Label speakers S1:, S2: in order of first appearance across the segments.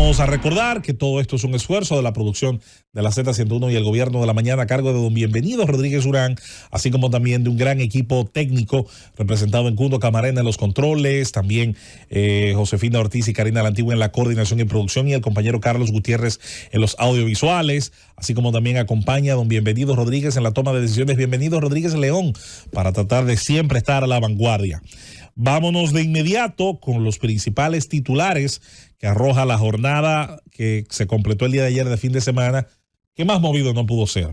S1: Vamos a recordar que todo esto es un esfuerzo de la producción de la Z101 y el Gobierno de la Mañana a cargo de don Bienvenido Rodríguez Urán, así como también de un gran equipo técnico representado en Cundo Camarena en los controles, también Josefina Ortiz y Karina Lantigua en la coordinación y producción y el compañero Carlos Gutiérrez en los audiovisuales, así como también acompaña a don Bienvenido Rodríguez en la toma de decisiones. Bienvenido Rodríguez León, para tratar de siempre estar a la vanguardia. Vámonos de inmediato con los principales titulares que arroja la jornada que se completó el día de ayer de fin de semana, que más movido no pudo ser,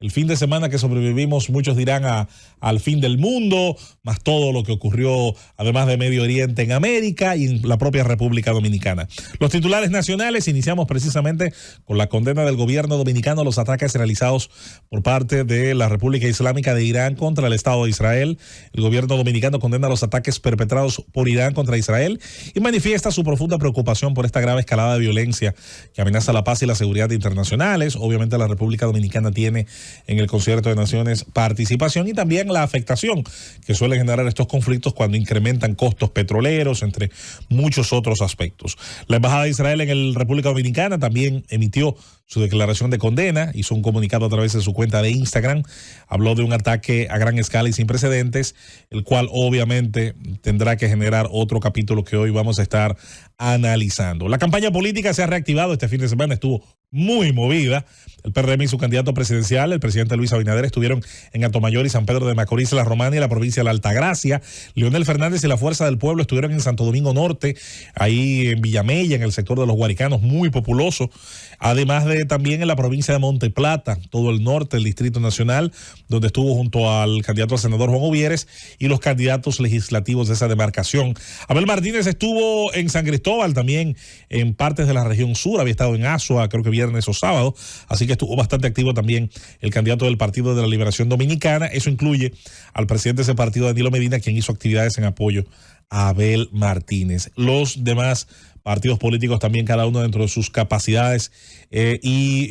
S1: El fin de semana que sobrevivimos, muchos dirán al fin del mundo, más todo lo que ocurrió, además de Medio Oriente, en América y en la propia República Dominicana. Los titulares nacionales, iniciamos precisamente con la condena del gobierno dominicano a los ataques realizados por parte de la República Islámica de Irán contra el Estado de Israel. El gobierno dominicano condena los ataques perpetrados por Irán contra Israel y manifiesta su profunda preocupación por esta grave escalada de violencia que amenaza la paz y la seguridad internacionales. Obviamente la República Dominicana tiene en el Concierto de Naciones participación y también la afectación que suelen generar estos conflictos cuando incrementan costos petroleros, entre muchos otros aspectos. La Embajada de Israel en la República Dominicana también emitió su declaración de condena, hizo un comunicado a través de su cuenta de Instagram, habló de un ataque a gran escala y sin precedentes, el cual obviamente tendrá que generar otro capítulo que hoy vamos a estar analizando. La campaña política se ha reactivado este fin de semana, estuvo muy movida. El PRM y su candidato presidencial, el presidente Luis Abinader, estuvieron en Atomayor y San Pedro de Macorís, La Romana y la provincia de la Altagracia. Leonel Fernández y la Fuerza del Pueblo estuvieron en Santo Domingo Norte, ahí en Villamella, en el sector de los Guaricanos, muy populoso. Además de también en la provincia de Monte Plata, todo el norte, el Distrito Nacional, donde estuvo junto al candidato al senador Juan Uvieres y los candidatos legislativos de esa demarcación. Abel Martínez estuvo en San Cristóbal, también en partes de la región sur, había estado en Azua, creo que viernes o sábado, así que estuvo bastante activo también el candidato del Partido de la Liberación Dominicana. Eso incluye al presidente de ese partido, Danilo Medina, quien hizo actividades en apoyo a Abel Martínez. Los demás partidos políticos también, cada uno dentro de sus capacidades y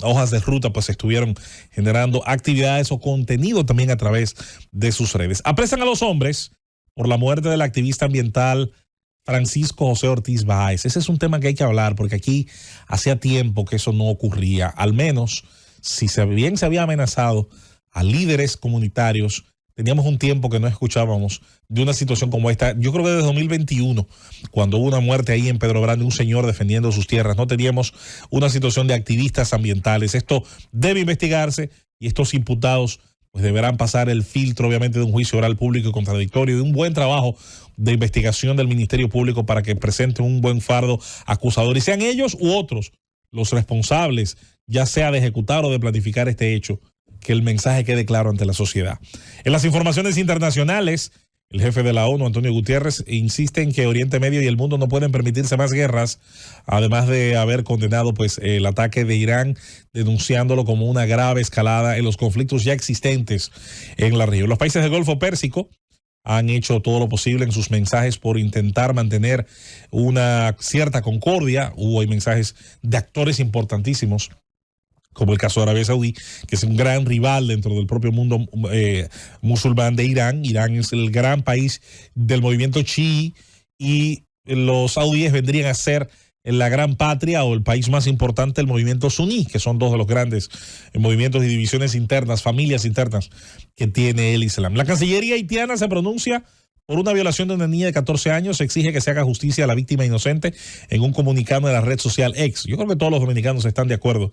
S1: hojas de ruta, pues estuvieron generando actividades o contenido también a través de sus redes. Apresan a los hombres por la muerte del activista ambiental Francisco José Ortiz Báez. Ese es un tema que hay que hablar porque aquí hacía tiempo que eso no ocurría. Al menos, si bien se había amenazado a líderes comunitarios, teníamos un tiempo que no escuchábamos de una situación como esta. Yo creo que desde 2021, cuando hubo una muerte ahí en Pedro Brande, un señor defendiendo sus tierras, no teníamos una situación de activistas ambientales. Esto debe investigarse y estos imputados pues deberán pasar el filtro, obviamente, de un juicio oral público y contradictorio, de un buen trabajo de investigación del Ministerio Público para que presente un buen fardo acusador y sean ellos u otros los responsables, ya sea de ejecutar o de planificar este hecho, que el mensaje quede claro ante la sociedad. En las informaciones internacionales, el jefe de la ONU, Antonio Guterres, insiste en que Oriente Medio y el mundo no pueden permitirse más guerras, además de haber condenado pues el ataque de Irán, denunciándolo como una grave escalada en los conflictos ya existentes en la región. Los países del Golfo Pérsico han hecho todo lo posible en sus mensajes por intentar mantener una cierta concordia. Hay mensajes de actores importantísimos, como el caso de Arabia Saudí, que es un gran rival dentro del propio mundo musulmán de Irán. Irán es el gran país del movimiento chií y los saudíes vendrían a ser la gran patria o el país más importante del movimiento suní, que son dos de los grandes movimientos y divisiones internas, familias internas que tiene el Islam. La Cancillería haitiana se pronuncia por una violación de una niña de 14 años, se exige que se haga justicia a la víctima inocente en un comunicado de la red social X. Yo creo que todos los dominicanos están de acuerdo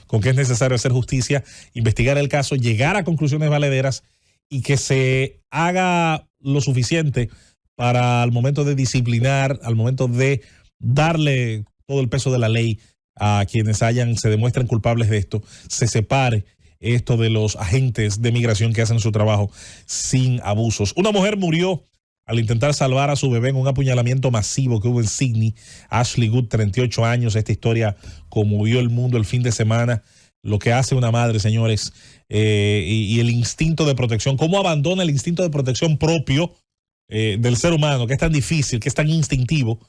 S1: con que es necesario hacer justicia, investigar el caso, llegar a conclusiones valederas y que se haga lo suficiente para al momento de disciplinar, al momento de darle todo el peso de la ley a quienes se demuestren culpables de esto, se separe esto de los agentes de migración que hacen su trabajo sin abusos. Una mujer murió al intentar salvar a su bebé en un apuñalamiento masivo que hubo en Sydney. Ashley Good, 38 años. Esta historia conmovió el mundo el fin de semana. Lo que hace una madre, señores, y el instinto de protección, cómo abandona el instinto de protección propio del ser humano, que es tan difícil, que es tan instintivo,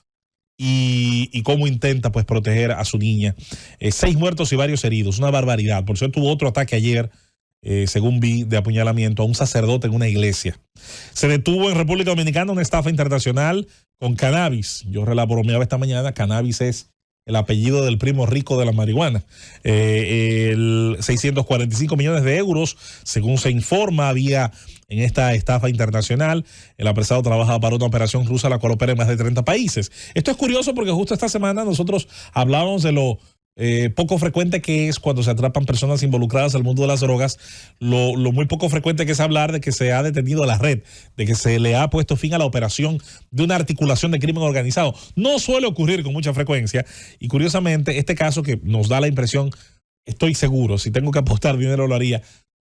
S1: y cómo intenta pues proteger a su niña. 6 muertos y varios heridos, una barbaridad. Por cierto, hubo otro ataque ayer según vi, de apuñalamiento a un sacerdote en una iglesia. Se detuvo en República Dominicana una estafa internacional con cannabis. Yo bromeaba esta mañana, cannabis es el apellido del primo rico de la marihuana. 645 millones de euros, según se informa, había en esta estafa internacional. El apresado trabaja para una operación rusa, la cual opera en más de 30 países. Esto es curioso porque justo esta semana nosotros hablábamos de lo poco frecuente que es cuando se atrapan personas involucradas al mundo de las drogas, lo muy poco frecuente que es hablar de que se ha detenido la red, de que se le ha puesto fin a la operación de una articulación de crimen organizado. No suele ocurrir con mucha frecuencia y curiosamente este caso que nos da la impresión, estoy seguro, si tengo que apostar dinero lo haría,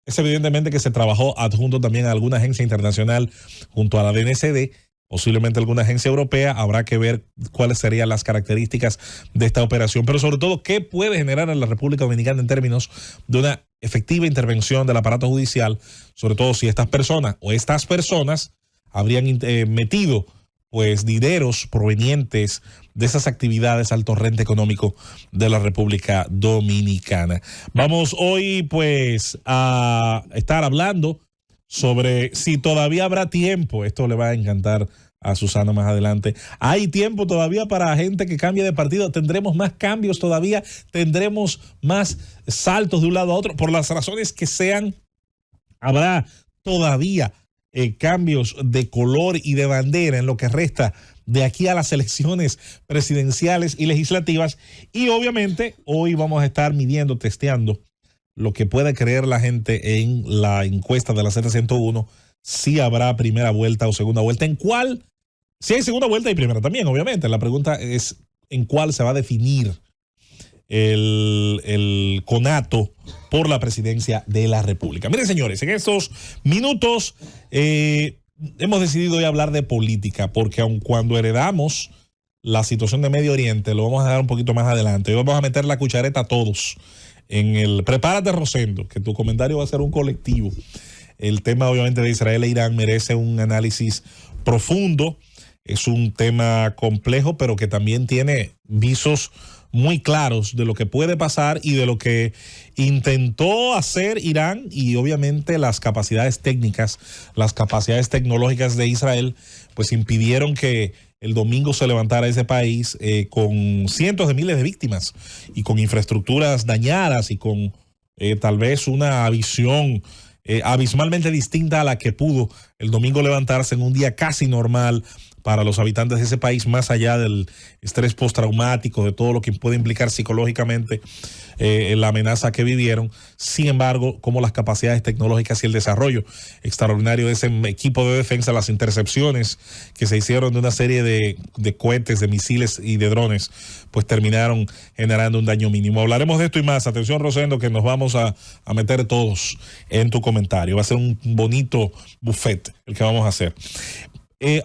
S1: es evidentemente que se trabajó adjunto también a alguna agencia internacional junto a la DNCD, posiblemente alguna agencia europea. Habrá que ver cuáles serían las características de esta operación, pero sobre todo qué puede generar en la República Dominicana en términos de una efectiva intervención del aparato judicial, sobre todo si estas personas habrían metido pues dineros provenientes de esas actividades al torrente económico de la República Dominicana. Vamos hoy pues a estar hablando sobre si todavía habrá tiempo. Esto le va a encantar a Susana más adelante. ¿Hay tiempo todavía para gente que cambie de partido? ¿Tendremos más cambios todavía? ¿Tendremos más saltos de un lado a otro? Por las razones que sean, habrá todavía cambios de color y de bandera en lo que resta de aquí a las elecciones presidenciales y legislativas. Y obviamente hoy vamos a estar midiendo, testeando lo que puede creer la gente en la encuesta de la Z101, si habrá primera vuelta o segunda vuelta. ¿En cuál? Si hay segunda vuelta y primera también, obviamente. La pregunta es en cuál se va a definir el conato por la presidencia de la República. Miren, señores, en estos minutos hemos decidido hoy hablar de política, porque aun cuando heredamos la situación de Medio Oriente, lo vamos a dar un poquito más adelante. Hoy vamos a meter la cuchareta a todos. Prepárate, Rosendo, que tu comentario va a ser un colectivo. El tema, obviamente, de Israel e Irán merece un análisis profundo. Es un tema complejo, pero que también tiene visos muy claros de lo que puede pasar y de lo que intentó hacer Irán, y obviamente las capacidades técnicas, las capacidades tecnológicas de Israel, pues impidieron que el domingo se levantara ese país con cientos de miles de víctimas y con infraestructuras dañadas y con tal vez una visión abismalmente distinta a la que pudo el domingo levantarse en un día casi normal para los habitantes de ese país, más allá del estrés postraumático, de todo lo que puede implicar psicológicamente la amenaza que vivieron. Sin embargo, como las capacidades tecnológicas y el desarrollo extraordinario de ese equipo de defensa, las intercepciones que se hicieron de una serie de cohetes, de misiles y de drones, pues terminaron generando un daño mínimo. Hablaremos de esto y más. Atención, Rosendo, que nos vamos a meter todos en tu comentario. Va a ser un bonito buffet el que vamos a hacer.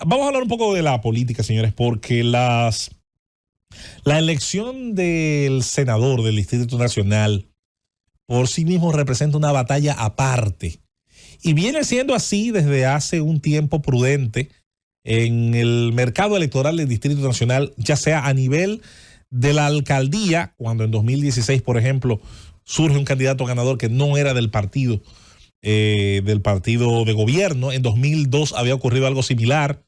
S1: Vamos a hablar un poco de la política, señores, porque la elección del senador del Distrito Nacional por sí mismo representa una batalla aparte y viene siendo así desde hace un tiempo prudente en el mercado electoral del Distrito Nacional, ya sea a nivel de la alcaldía, cuando en 2016, por ejemplo, surge un candidato ganador que no era del partido de gobierno. En 2002 había ocurrido algo similar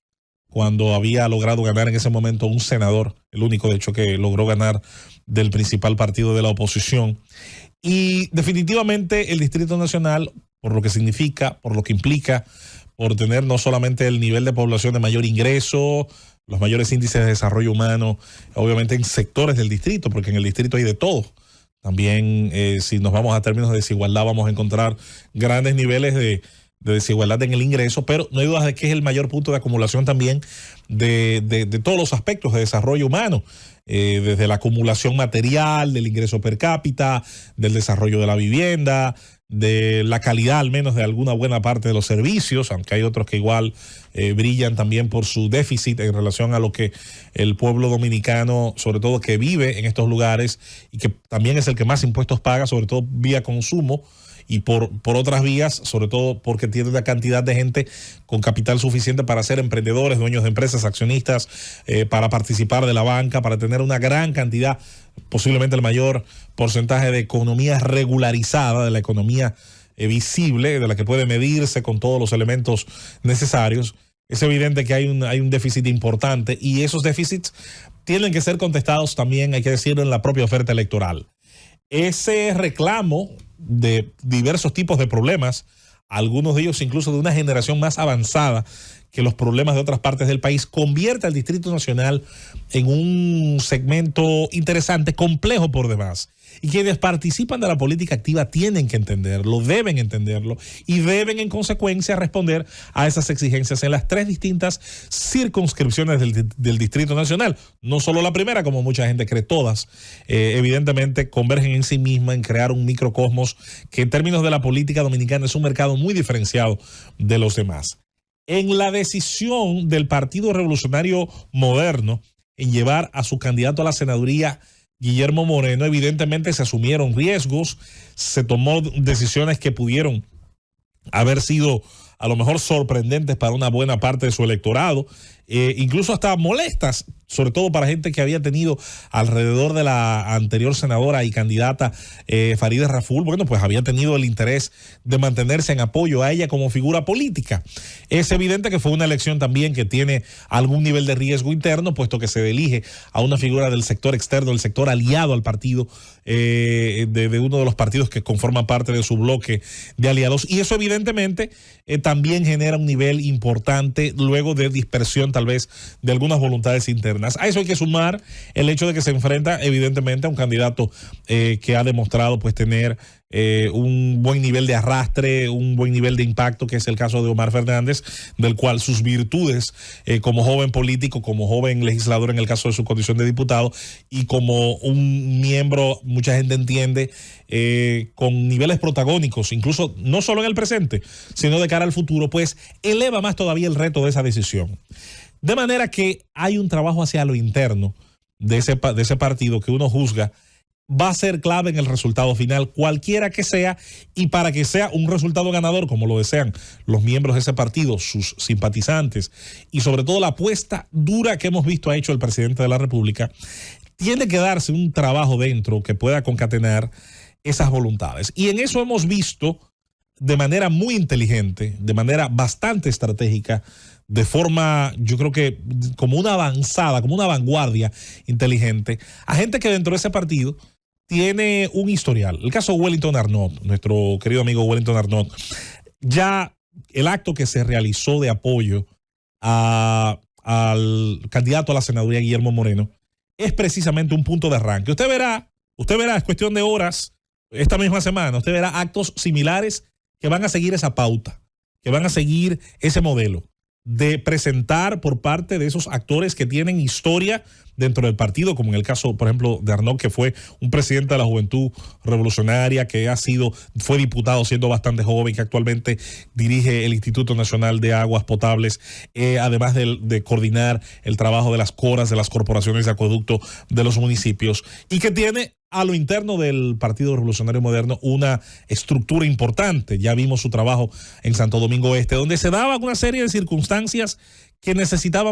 S1: cuando había logrado ganar en ese momento un senador, el único de hecho que logró ganar del principal partido de la oposición. Y definitivamente el Distrito Nacional, por lo que significa, por lo que implica, por tener no solamente el nivel de población de mayor ingreso, los mayores índices de desarrollo humano, obviamente en sectores del distrito, porque en el distrito hay de todo. También si nos vamos a términos de desigualdad vamos a encontrar grandes niveles de desigualdad en el ingreso, pero no hay dudas de que es el mayor punto de acumulación también de todos los aspectos de desarrollo humano, desde la acumulación material, del ingreso per cápita, del desarrollo de la vivienda, de la calidad al menos de alguna buena parte de los servicios, aunque hay otros que igual brillan también por su déficit en relación a lo que el pueblo dominicano, sobre todo que vive en estos lugares y que también es el que más impuestos paga, sobre todo vía consumo y por otras vías, sobre todo porque tiene una cantidad de gente con capital suficiente para ser emprendedores, dueños de empresas, accionistas, para participar de la banca, para tener una gran cantidad, posiblemente el mayor porcentaje de economía regularizada, de la economía visible, de la que puede medirse con todos los elementos necesarios, es evidente que hay un déficit importante y esos déficits tienen que ser contestados también, hay que decirlo, en la propia oferta electoral. Ese reclamo de diversos tipos de problemas, algunos de ellos incluso de una generación más avanzada que los problemas de otras partes del país, convierte al Distrito Nacional en un segmento interesante, complejo por demás. Y quienes participan de la política activa tienen que entenderlo, deben entenderlo y deben en consecuencia responder a esas exigencias en las 3 distintas circunscripciones del Distrito Nacional. No solo la primera, como mucha gente cree, todas evidentemente convergen en sí mismas en crear un microcosmos que en términos de la política dominicana es un mercado muy diferenciado de los demás. En la decisión del Partido Revolucionario Moderno en llevar a su candidato a la senaduría, Guillermo Moreno, evidentemente se asumieron riesgos, se tomó decisiones que pudieron haber sido a lo mejor sorprendentes para una buena parte de su electorado, incluso hasta molestas, sobre todo para gente que había tenido alrededor de la anterior senadora y candidata Farideh Raful, bueno, pues había tenido el interés de mantenerse en apoyo a ella como figura política. Es evidente que fue una elección también que tiene algún nivel de riesgo interno, puesto que se elige a una figura del sector externo, el sector aliado al partido, de uno de los partidos que conforman parte de su bloque de aliados, y eso evidentemente también genera un nivel importante luego de dispersión tal vez de algunas voluntades internas. A eso hay que sumar el hecho de que se enfrenta evidentemente a un candidato que ha demostrado pues tener un buen nivel de arrastre, un buen nivel de impacto, que es el caso de Omar Fernández, del cual sus virtudes como joven político, como joven legislador en el caso de su condición de diputado y como un miembro, mucha gente entiende, con niveles protagónicos, incluso no solo en el presente, sino de cara al futuro, pues eleva más todavía el reto de esa decisión. De manera que hay un trabajo hacia lo interno de ese partido que uno juzga va a ser clave en el resultado final, cualquiera que sea, y para que sea un resultado ganador, como lo desean los miembros de ese partido, sus simpatizantes, y sobre todo la apuesta dura que hemos visto ha hecho el presidente de la República, tiene que darse un trabajo dentro que pueda concatenar esas voluntades. Y en eso hemos visto de manera muy inteligente, de manera bastante estratégica, de forma, yo creo que como una avanzada, como una vanguardia inteligente, a gente que dentro de ese partido tiene un historial. El caso de Wellington Arnott, nuestro querido amigo Wellington Arnott, ya el acto que se realizó de apoyo al candidato a la senaduría Guillermo Moreno es precisamente un punto de arranque. Usted verá, es cuestión de horas, esta misma semana, usted verá actos similares que van a seguir esa pauta, que van a seguir ese modelo de presentar por parte de esos actores que tienen historia dentro del partido, como en el caso, por ejemplo, de Arnott, que fue un presidente de la Juventud Revolucionaria, que fue diputado siendo bastante joven, que actualmente dirige el Instituto Nacional de Aguas Potables, además de coordinar el trabajo de las CORAS, de las corporaciones de acueducto de los municipios, y que tiene a lo interno del Partido Revolucionario Moderno una estructura importante. Ya vimos su trabajo en Santo Domingo Este, donde se daban una serie de circunstancias que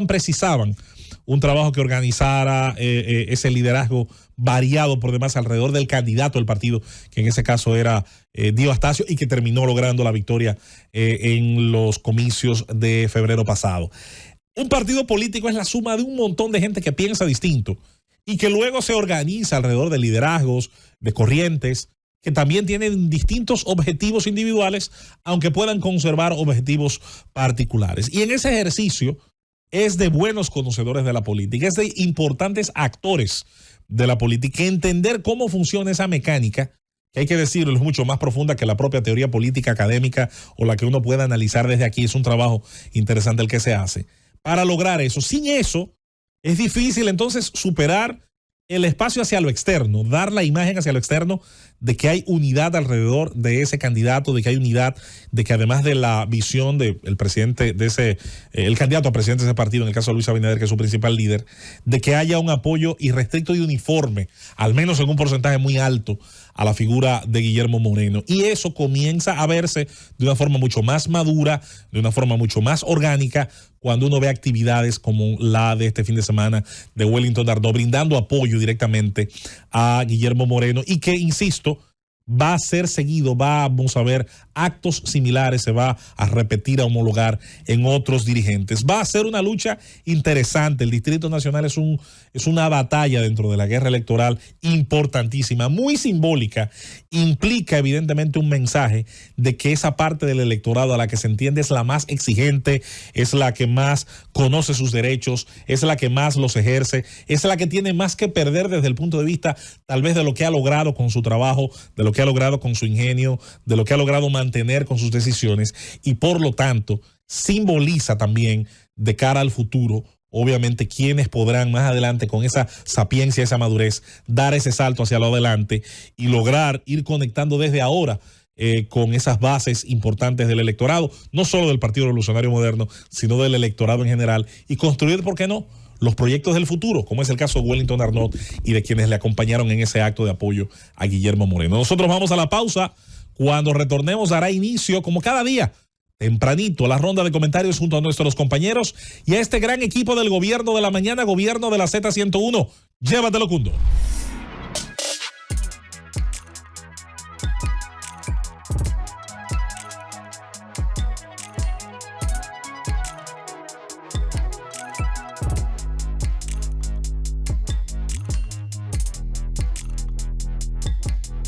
S1: precisaban un trabajo que organizara ese liderazgo variado por demás alrededor del candidato del partido, que en ese caso era Dio Astacio, y que terminó logrando la victoria en los comicios de febrero pasado. Un partido político es la suma de un montón de gente que piensa distinto y que luego se organiza alrededor de liderazgos, de corrientes, que también tienen distintos objetivos individuales, aunque puedan conservar objetivos particulares. Y en ese ejercicio es de buenos conocedores de la política, es de importantes actores de la política, entender cómo funciona esa mecánica, que hay que decirlo, es mucho más profunda que la propia teoría política académica o la que uno pueda analizar desde aquí. Es un trabajo interesante el que se hace para lograr eso. Sin eso, es difícil entonces superar el espacio hacia lo externo, dar la imagen hacia lo externo de que hay unidad alrededor de ese candidato, de que hay unidad, de que además de la visión del presidente de el candidato a presidente de ese partido, en el caso de Luis Abinader, que es su principal líder, de que haya un apoyo irrestricto y uniforme, al menos en un porcentaje muy alto, a la figura de Guillermo Moreno. Y eso comienza a verse de una forma mucho más madura, de una forma mucho más orgánica, cuando uno ve actividades como la de este fin de semana de Wellington Arnott, brindando apoyo directamente a Guillermo Moreno, y que, insisto, va a ser seguido, vamos a ver actos similares se va a repetir, a homologar en otros dirigentes. Va a ser una lucha interesante. El Distrito Nacional es una batalla dentro de la guerra electoral importantísima, muy simbólica. Implica evidentemente un mensaje de que esa parte del electorado a la que se entiende es la más exigente, es la que más conoce sus derechos, es la que más los ejerce, es la que tiene más que perder desde el punto de vista tal vez de lo que ha logrado con su trabajo, de lo que ha logrado con su ingenio, de lo que ha logrado mantener con sus decisiones, y por lo tanto simboliza también de cara al futuro, obviamente, quienes podrán más adelante con esa sapiencia, esa madurez, dar ese salto hacia lo adelante y lograr ir conectando desde ahora con esas bases importantes del electorado, no solo del Partido Revolucionario Moderno, sino del electorado en general, y construir, ¿por qué no?, los proyectos del futuro, como es el caso de Wellington Arnott y de quienes le acompañaron en ese acto de apoyo a Guillermo Moreno. Nosotros vamos a la pausa. Cuando retornemos dará inicio, como cada día, tempranito, la ronda de comentarios junto a nuestros compañeros y a este gran equipo del Gobierno de la Mañana, Gobierno de la Z101. Llévatelo, Cundo.